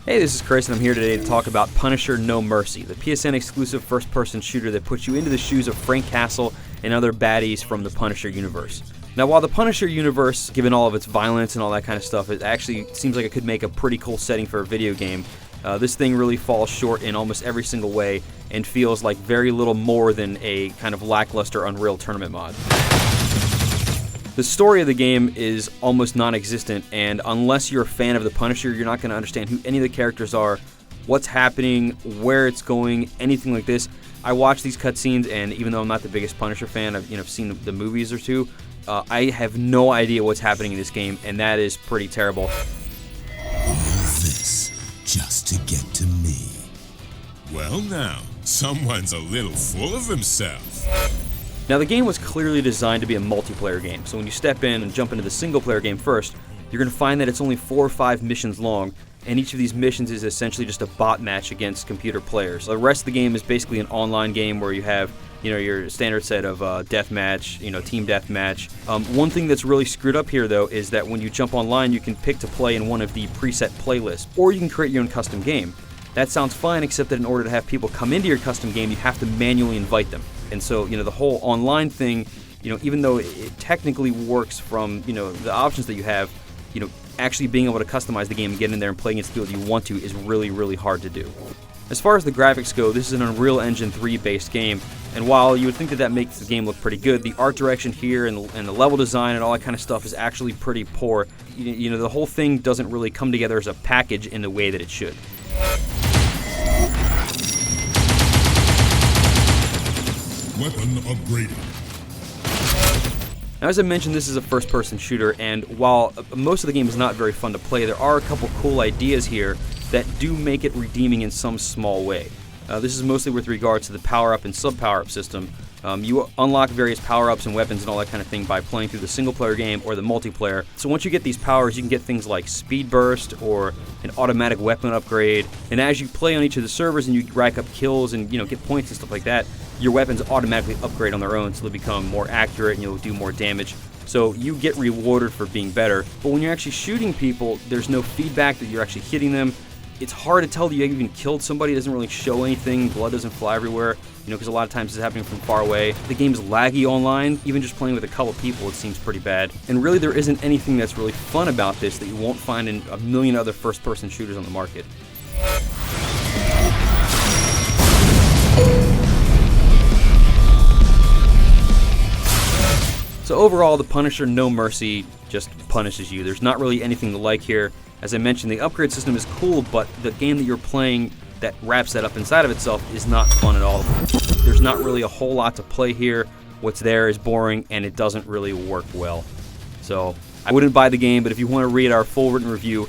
Hey, this is Chris, and I'm here today to talk about Punisher: No Mercy, the PSN exclusive first-person shooter that puts you into the shoes of Frank Castle and other baddies from the Punisher universe. Now, while the Punisher universe, given all of its violence and all that kind of stuff, it actually seems like it could make a pretty cool setting for a video game, this thing really falls short in almost every single way and feels like very little more than a kind of lackluster Unreal Tournament mod. The story of the game is almost non-existent, and unless you're a fan of the Punisher, you're not going to understand who any of the characters are, what's happening, where it's going, anything like this. I watch these cutscenes, and even though I'm not the biggest Punisher fan, I've seen the movies or two, I have no idea what's happening in this game, and that is pretty terrible. All this just to get to me. Well now, someone's a little full of himself. Now, the game was clearly designed to be a multiplayer game, so when you step in and jump into the single-player game first, you're going to find that it's only 4 or 5 missions long, and each of these missions is essentially just a bot match against computer players. The rest of the game is basically an online game where you have, your standard set of deathmatch, team deathmatch. One thing that's really screwed up here, though, is that when you jump online, you can pick to play in one of the preset playlists, or you can create your own custom game. That sounds fine, except that in order to have people come into your custom game, you have to manually invite them. And so, the whole online thing, even though it technically works from, the options that you have, actually being able to customize the game and get in there and play against the people that you want to is really, really hard to do. As far as the graphics go, this is an Unreal Engine 3 based game, and while you would think that makes the game look pretty good, the art direction here and the level design and all that kind of stuff is actually pretty poor. The whole thing doesn't really come together as a package in the way that it should. Weapon upgraded. Now, as I mentioned, this is a first-person shooter, and while most of the game is not very fun to play, there are a couple cool ideas here that do make it redeeming in some small way. This is mostly with regards to the power-up and sub-power-up system. You unlock various power-ups and weapons and all that kind of thing by playing through the single-player game or the multiplayer. So once you get these powers, you can get things like speed burst or an automatic weapon upgrade. And as you play on each of the servers and you rack up kills and get points and stuff like that, your weapons automatically upgrade on their own, so they'll become more accurate and you'll do more damage. So you get rewarded for being better. But when you're actually shooting people, there's no feedback that you're actually hitting them. It's hard to tell that you even killed somebody. It doesn't really show anything. Blood doesn't fly everywhere, because a lot of times it's happening from far away. The game's laggy online. Even just playing with a couple people, it seems pretty bad. And really, there isn't anything that's really fun about this that you won't find in a million other first-person shooters on the market. So overall, the Punisher: No Mercy just punishes you. There's not really anything to like here. As I mentioned, the upgrade system is cool, but the game that you're playing that wraps that up inside of itself is not fun at all. There's not really a whole lot to play here. What's there is boring, and it doesn't really work well. So I wouldn't buy the game, but if you want to read our full written review,